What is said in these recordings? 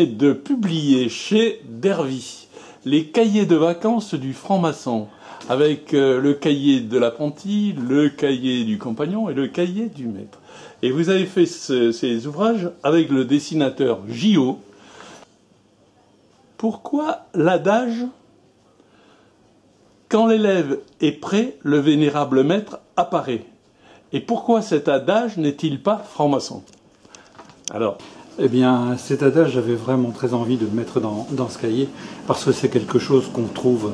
venez de publier chez Dervy les cahiers de vacances du franc-maçon, avec le cahier de l'apprenti, le cahier du compagnon et le cahier du maître. Et vous avez fait ces ouvrages avec le dessinateur Gillot. Pourquoi l'adage « Quand l'élève est prêt, le vénérable maître apparaît » ? Et pourquoi cet adage n'est-il pas franc-maçon ? Alors, eh bien, cet adage, j'avais vraiment très envie de le mettre dans ce cahier, parce que c'est quelque chose qu'on trouve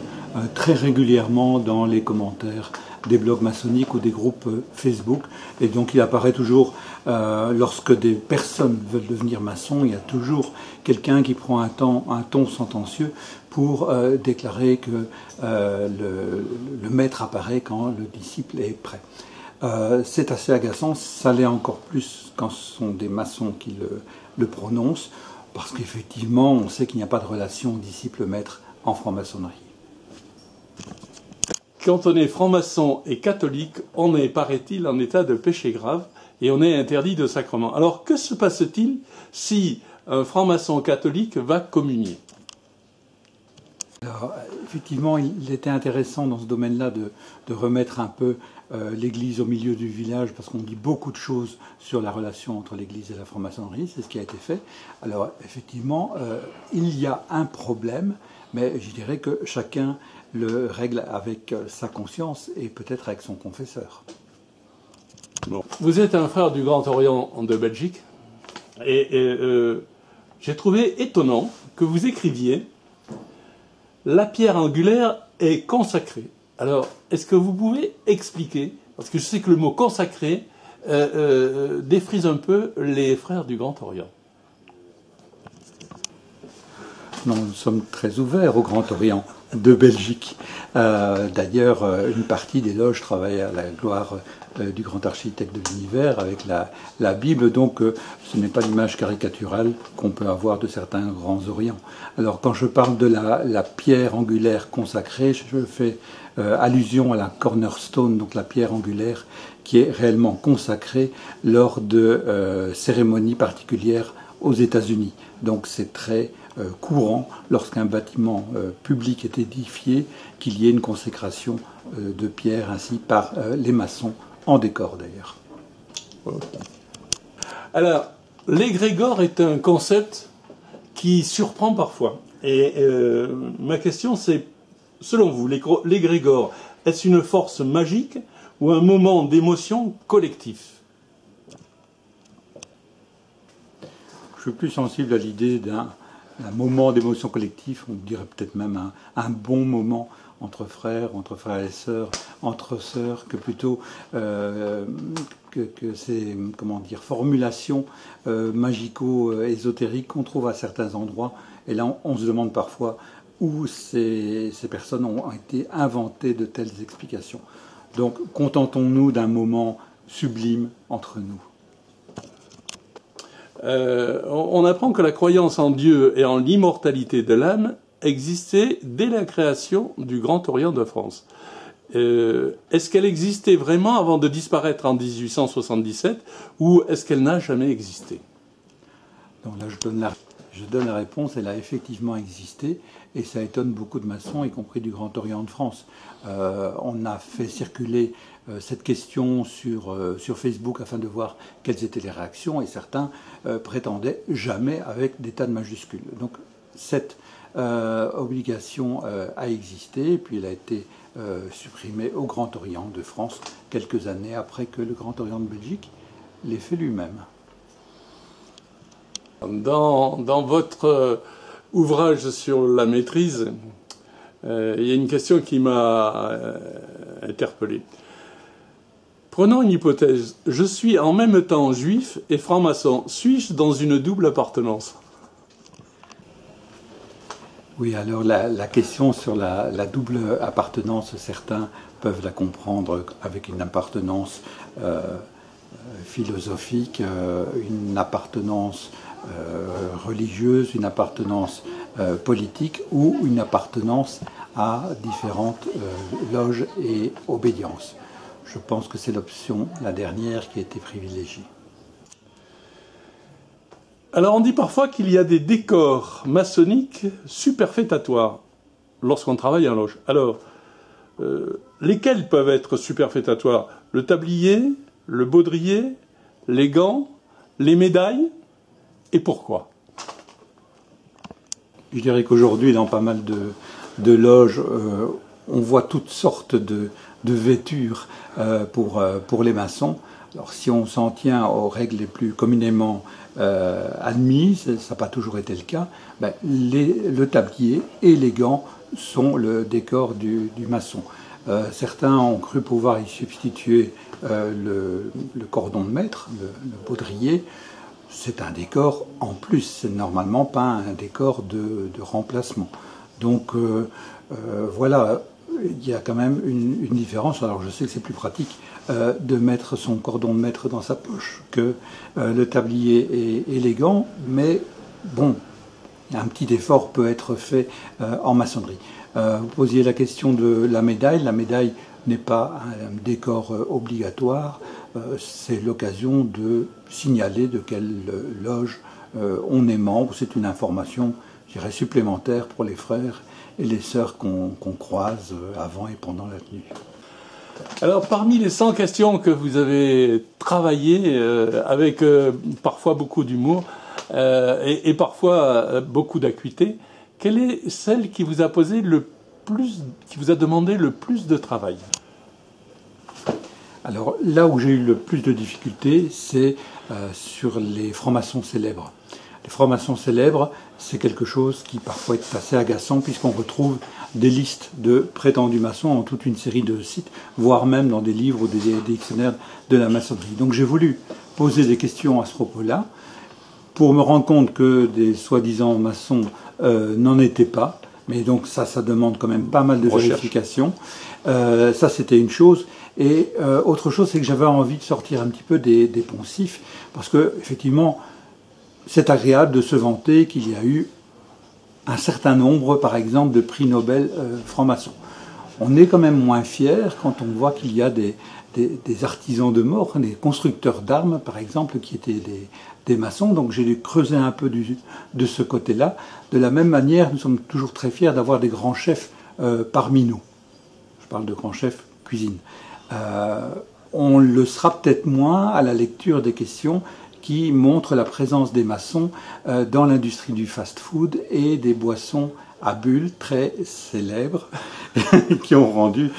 très régulièrement dans les commentaires des blogs maçonniques ou des groupes Facebook. Et donc, il apparaît toujours, lorsque des personnes veulent devenir maçons, il y a toujours quelqu'un qui prend un ton sentencieux pour déclarer que le maître apparaît quand le disciple est prêt. C'est assez agaçant, ça l'est encore plus quand ce sont des maçons qui le prononcent, parce qu'effectivement, on sait qu'il n'y a pas de relation disciple-maître en franc-maçonnerie. Quand on est franc-maçon et catholique, on est, paraît-il, en état de péché grave et on est interdit de sacrement. Alors, que se passe-t-il si un franc-maçon catholique va communier ? Alors, effectivement, il était intéressant dans ce domaine-là de remettre un peu l'Église au milieu du village, parce qu'on dit beaucoup de choses sur la relation entre l'Église et la franc-maçonnerie, c'est ce qui a été fait. Alors, effectivement, il y a un problème, mais je dirais que chacun le règle avec sa conscience et peut-être avec son confesseur. Bon. Vous êtes un frère du Grand Orient de Belgique, et j'ai trouvé étonnant que vous écriviez « La pierre angulaire est consacrée ». Alors, est-ce que vous pouvez expliquer, parce que je sais que le mot « consacré » défrise un peu les frères du Grand Orient. Non, nous sommes très ouverts au Grand Orient de Belgique. D'ailleurs, une partie des loges travaille à la gloire du grand architecte de l'univers avec la Bible, donc ce n'est pas l'image caricaturale qu'on peut avoir de certains grands Orients. Alors quand je parle de la pierre angulaire consacrée, je fais allusion à la cornerstone, donc la pierre angulaire qui est réellement consacrée lors de cérémonies particulières aux États-Unis. Donc c'est très courant lorsqu'un bâtiment public est édifié qu'il y ait une consécration de pierre ainsi par les maçons en décor d'ailleurs. Alors, l'égrégore est un concept qui surprend parfois. Et ma question c'est, selon vous, l'égrégore, est-ce une force magique ou un moment d'émotion collectif ? Je suis plus sensible à l'idée d'un moment d'émotion collective, on dirait peut-être même un bon moment entre frères et sœurs, entre sœurs, que plutôt que ces formulations magico-ésotériques qu'on trouve à certains endroits. Et là, on se demande parfois où ces personnes ont été inventées de telles explications. Donc, contentons-nous d'un moment sublime entre nous. On apprend que la croyance en Dieu et en l'immortalité de l'âme existait dès la création du Grand Orient de France. Est-ce qu'elle existait vraiment avant de disparaître en 1877 ou est-ce qu'elle n'a jamais existé ? Donc là, je donne la réponse, elle a effectivement existé et ça étonne beaucoup de maçons, y compris du Grand Orient de France. On a fait circuler cette question sur Facebook afin de voir quelles étaient les réactions et certains prétendaient jamais avec des tas de majuscules. Donc cette obligation a existé et puis elle a été supprimée au Grand Orient de France quelques années après que le Grand Orient de Belgique l'ait fait lui-même. Dans votre ouvrage sur la maîtrise, il y a une question qui m'a interpellé. Prenons une hypothèse. Je suis en même temps juif et franc-maçon. Suis-je dans une double appartenance ? Oui, alors la question sur la double appartenance, certains peuvent la comprendre avec une appartenance philosophique, une appartenance religieuse, une appartenance politique ou une appartenance à différentes loges et obédiences. Je pense que c'est l'option, la dernière, qui a été privilégiée. Alors on dit parfois qu'il y a des décors maçonniques superfétatoires lorsqu'on travaille en loge. Alors, lesquels peuvent être superfétatoires? Le tablier, le baudrier, les gants, les médailles, et pourquoi? Je dirais qu'aujourd'hui, dans pas mal de loges, on voit toutes sortes de vêtures pour les maçons. Alors si on s'en tient aux règles les plus communément admises, ça n'a pas toujours été le cas, le tablier et les gants sont le décor du maçon. Certains ont cru pouvoir y substituer le cordon de maître, le baudrier. C'est un décor en plus, c'est normalement pas un décor de remplacement. Donc voilà, il y a quand même une différence. Alors je sais que c'est plus pratique de mettre son cordon de maître dans sa poche que le tablier et les gants, mais bon, un petit effort peut être fait en maçonnerie. Vous posiez la question de la médaille. La médaille n'est pas un décor obligatoire. C'est l'occasion de signaler de quelle loge on est membre. C'est une information, je dirais, supplémentaire pour les frères et les sœurs qu'on croise avant et pendant la tenue. Alors, parmi les 100 questions que vous avez travaillées, avec parfois beaucoup d'humour et parfois beaucoup d'acuité, quelle est celle qui vous a qui vous a demandé le plus de travail? Alors là où j'ai eu le plus de difficultés, c'est sur les francs-maçons célèbres. Les francs-maçons célèbres, c'est quelque chose qui parfois est assez agaçant puisqu'on retrouve des listes de prétendus maçons en toute une série de sites, voire même dans des livres ou des dictionnaires de la maçonnerie. Donc j'ai voulu poser des questions à ce propos-là pour me rendre compte que des soi-disant maçons n'en étaient pas. Mais donc ça demande quand même pas mal de vérifications. Ça, c'était une chose. Et autre chose, c'est que j'avais envie de sortir un petit peu des poncifs, parce que effectivement, c'est agréable de se vanter qu'il y a eu un certain nombre, par exemple, de prix Nobel francs-maçons. On est quand même moins fier quand on voit qu'il y a des artisans de mort, des constructeurs d'armes, par exemple, qui étaient des maçons. Donc j'ai dû creuser un peu de ce côté-là. De la même manière, nous sommes toujours très fiers d'avoir des grands chefs parmi nous. Je parle de grands chefs cuisine. On le sera peut-être moins à la lecture des questions qui montrent la présence des maçons dans l'industrie du fast-food et des boissons à bulles très célèbres qui ont rendu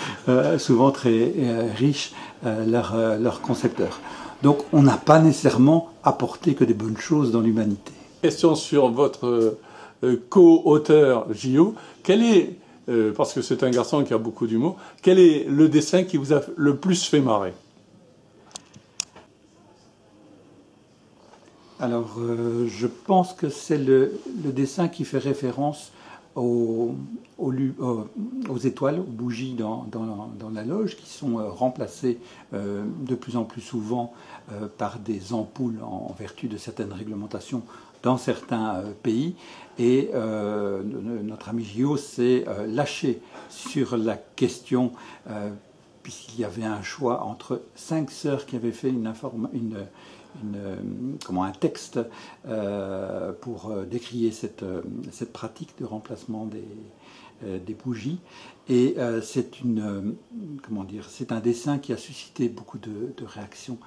souvent très riches leurs concepteurs. Donc on n'a pas nécessairement apporté que des bonnes choses dans l'humanité. Question sur votre co-auteur Gio. Quel est, parce que c'est un garçon qui a beaucoup d'humour, quel est le dessin qui vous a le plus fait marrer? Alors, je pense que c'est le dessin qui fait référence aux étoiles, aux bougies dans la loge, qui sont remplacées de plus en plus souvent par des ampoules en vertu de certaines réglementations dans certains pays. Et notre ami Gio s'est lâché sur la question, puisqu'il y avait un choix entre 5 sœurs qui avaient fait un texte pour décrier cette pratique de remplacement des bougies. Et c'est un dessin qui a suscité beaucoup de réactions,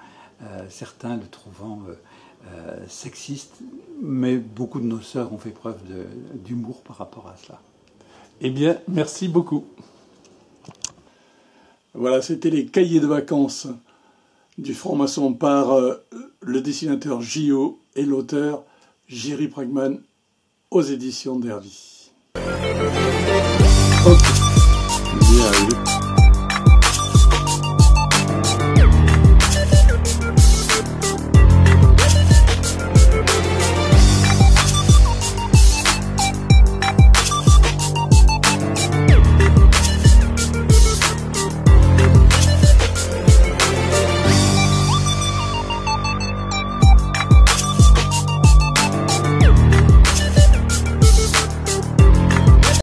certains le trouvant sexiste, mais beaucoup de nos sœurs ont fait preuve d'humour par rapport à cela. Eh bien, merci beaucoup. Voilà, c'était les cahiers de vacances du franc-maçon par le dessinateur Gio et l'auteur Jiří Pragman aux éditions Dervy. Okay.